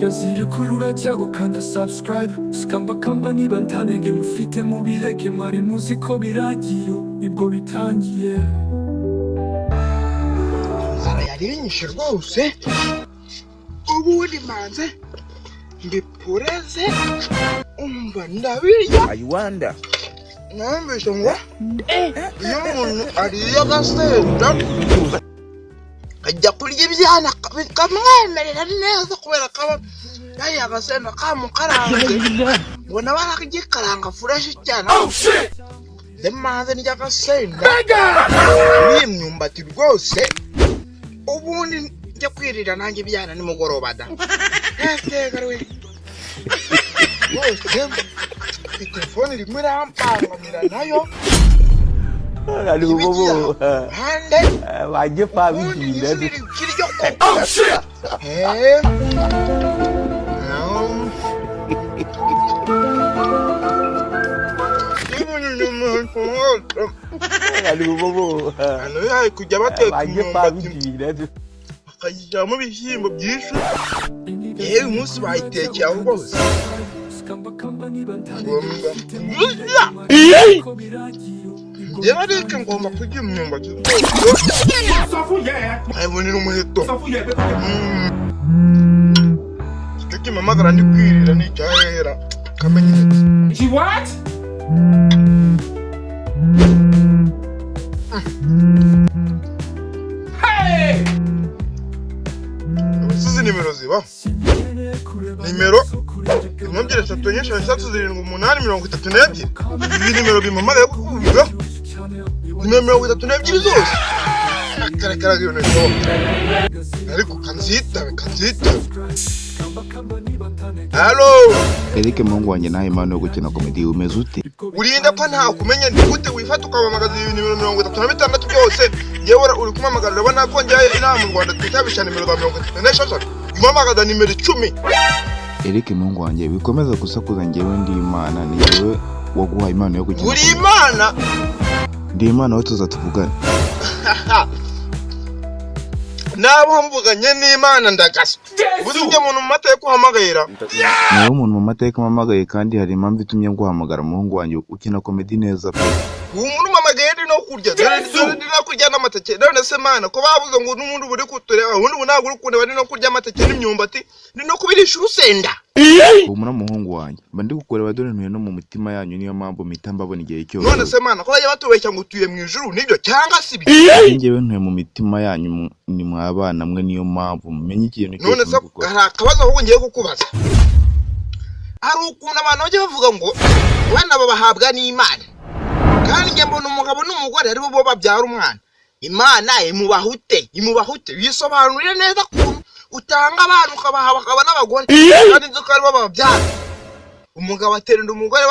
ziri kurura cyangwa ukanda subscribe Sikambakamba niba ntanenge mufite mubireke mwari muzi ko biragiye ibwo bitangiye Zara yarinyishe rwose ubundi manze ndipureze umva ndabirya ayiwanda nambeshe ngo iyo umuntu ariye agasenda ajya kurya ibyana bikamwemerera neza kubera kaba yari agasenda kamukaranze ngo nawe aragikaranga fureshi cyane ndemaze ndya agasenda n'imyumbati rwose ubundi njya kwirira nanjye ibyana nimugoroba da ntegaruwe rwose telefone rimwe irampangamira nayo ari bobo hande waje pa bigira kiryo ari bobo ano yaje kujya bateka waje pa bigira akajyamo ibishyimbo byinshi yewe umunsi bayitekeye aho rwose Jema reka ngomba kurya imyumbati ayibonera umuheto Kiki mamagara ndi kwirira n'icyahera kamenye She what? Hey! Usize nimero ziba nimero 337 ibi nimero bimamagaye kuvuga nimero 32 zose akarakaraga yo neto ariko kanzita Hello Erike Mungu wanjye nawe Imana yo gukina comedy umeze ute urinda pa nta kumenya ndi gute wifata ukabamagaza nimero 36 byose yewe uri kumamagarira bana ko njyaye inama mu Rwanda twitabisha nimero 36 umamagaza nimero 10 Erike Mungu wanjye bikomeza gusakuza njyewe ndi Imana ni yewe waguha Imana yo gukina uri Imana ndi Imana wo tuzatuvugana nabo mvuganye n'Imana ndagasa ubuze ujye muntu mu mateka uhamagara nawe umuntu mu mateka mamagaye kandi hari impamvu itumye nguhamagara umuhungu wanjye ukina comedy neza pe umuntu mamagaye ndi no kurya ndi no kurya n'amateke none se Mana ko babuze ngo n'umuntu buri kutureba ubundi bunago urukunde bari no kurya amateke n'imyumbati ndi no kubirisha urusenda umuna muhungu wanjye mba ndi gukorera dore ntuye no mu mutima yanyu niyo mpamvu mpita mbabona igihe cyose none se Mana ko bajya batubeshya ngo utuye mu ijuru nibyo cyangwa si byo njyewe ntuye mu mitima yanyu ni mwabana mwe niyo mpamvu mumenye ikintu cyose none se hari akabazo ahubwo ngiye kukubaza hari ukuntu abantu bajya bavuga ngo abana babahabwa n'Imana kandi njye mbona umugabo n'umugore ari bo babyara umwana Imana imubahute bisobanurire neza ko utanga abantu ukabaha bakaba n'abagore kandi nzuko ari bo babyara umugabo aterenda umugore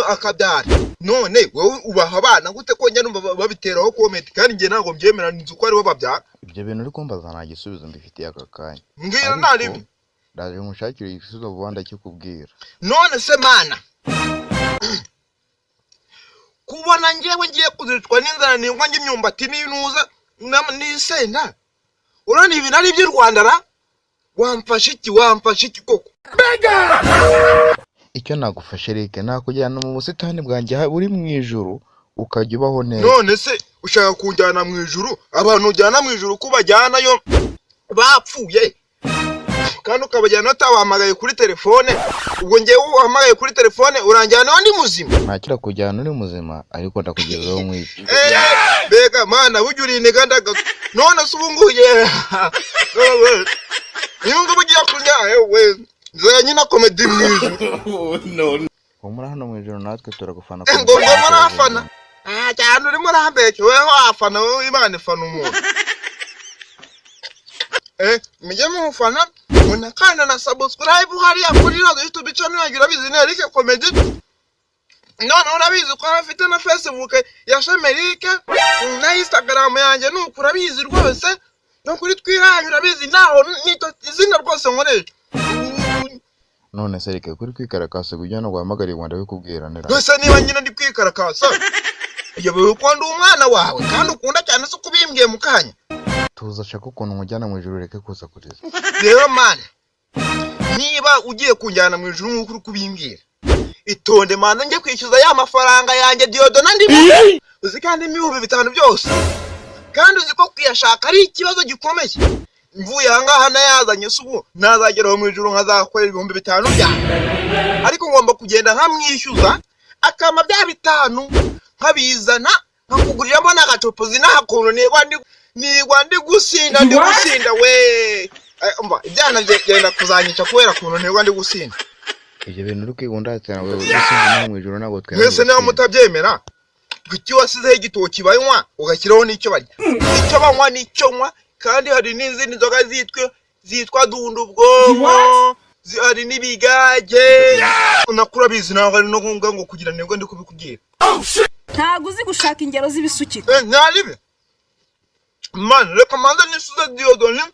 akabyara none wowe ubaha abana gute ko njye numva babiteraho comment kandi njye ntago mbyemera nzuko ari bo babyara ibyo bintu uri kumbaza nta gisubizo mbifitiye aka kanya ngira nari ndaje mushakira igisubizo vuba kikubwira none se Mana kubona njyewe ngiye kuzicwa n'inzara ningwa imyumbati n'inuza n'isenda urani ibintu ari by'u Rwanda ra wamfasha iki koko icyo nagufashe Eric nakujyana mu busitani bwanjye uri mu ijuru ukajya ubaho neza none se ushaka kunjyana mu ijuru abantu ujyana mu ijuru kubajyanayo bapfuye kandi ukabajyana utabahamagaye kuri telefone ubwo ngewe uhamagaye kuri telefone uranjyana ndi muzima ntakira kujyana uri muzima ariko ndakugezaho mw'ibyo bega Mana burya uri iniganda none se ubunguye niyo ngo bugiye kunya we nzoya nyina comedy mwijuru no umura hano mu ijuru natwe turagufana ngo murafana cyane uri murambeke weho afana wowe Imana ifana umuntu mujye mufana munakanda na subscribe hariya kuri YouTube channel yanjye urabizi ni Eric Comedy none urabizi ko afite na Facebook ya Shemerike na Instagram yanjye nuko urabizi rwose no kuri twihanye urabizi naho nito izina rwose nkoresha none se Eric kuri kwikarakasa kujyana guhamagara Rwanda bikubwira nera gusa niba nyina ndi kwikarakasa yewe uko ndi umwana wawe kandi ukunda cyane se kubimbwiye mu kanya tuza shaka ukuntu mujyana mu ijuru reke kuza kuriza rero Mana niba ugiye kunjyana mu ijuru nk'uko uri kubimbwira itonde mana njye kwishyuza ya mafaranga yanjye Diodona ndimo uzi kandi ibihumbi 5 byose kandi uzi ko kuyashaka ari ikibazo gikomeye mvuye ahangaha nayazanye subu nazageraho mu ijuru nkazakorera 5,000 byanjye ariko ngomba kugenda nkamwishyuza akama bya 5 nkabizana nkakuguriramo n'agatopozi n'ahakono nigwa ndi gusinda we umva ibyana ngenda kuzanyica kubera kuntu nigwa ndi gusinda ibyo bintu uri kwigunda cyane wewe gusinda mu ijuru nabo twe mwese nawe mutabyemera kuki wasizeho igitoki banywa ugashyiraho n'icyo barya icyo banywa n'icyo nywa kandi hari n'izindi nzoga zitwa dundubwonko hari n'ibigage unakura bizi nawe ari no ngombwa ngo kugira nibwo ndi kubikubwira ntago uzi gushaka ingero z'ibisukika ntaribe man reka manza nisuza Diodona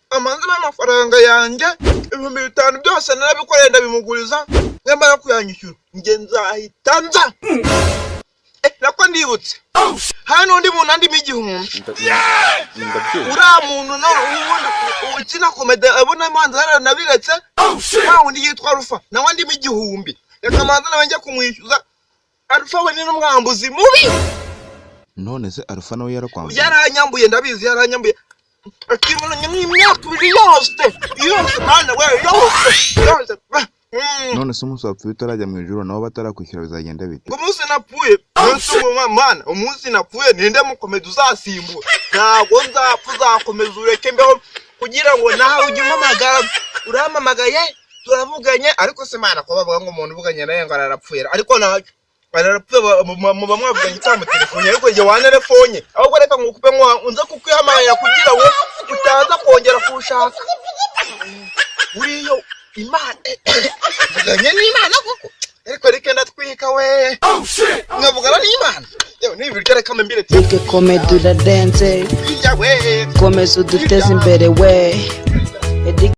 amanza amafaranga yanjye 5,000 byose narabikoreye ndabimuguriza nyamara kuyanyishyura nge nzahita nza nako ndibutse hano ndi muntu andi igihumbi ura muntu no ukina komede abona manza haranabiretse wawe ndi yitwa Rufa nawe ndi igihumbi reka manza nawe njye kumwishyuza Alpha we ni n'umwambuzi mubi none se Alpha nawe yarakwambuye yaranyambuye ndabizi yaranyambuye akibona n'imyaka 2 yose mana we yose none se umunsi wapfuye utarajya mu ijuru nabo batarakwishyura bizagenda bite ngo umunsi napfuye mana umunsi napfuye ninde mukomeza uzasimbura ntago nzapfa uzakomeza ureke mbeho kugira ngo nawe ujye umamagara uramamagaye turavuganye ariko se mana ko bavuga ngo umuntu uvuganye naye ngo ararapfuye ariko nacyo barapfuye muba mwavuganye cyangwa telefone ariko igihe wanerefonye ahubwo reka ngukupe nza kukwihamagara kugira ngo utaza kongera kushaka uriyo Imana vuganye n'Imana koko ariko reka ndatwika we nkavugana n'Imana yewe nibiryo reka mbire tike komedura dance we komeza uduteze imbere we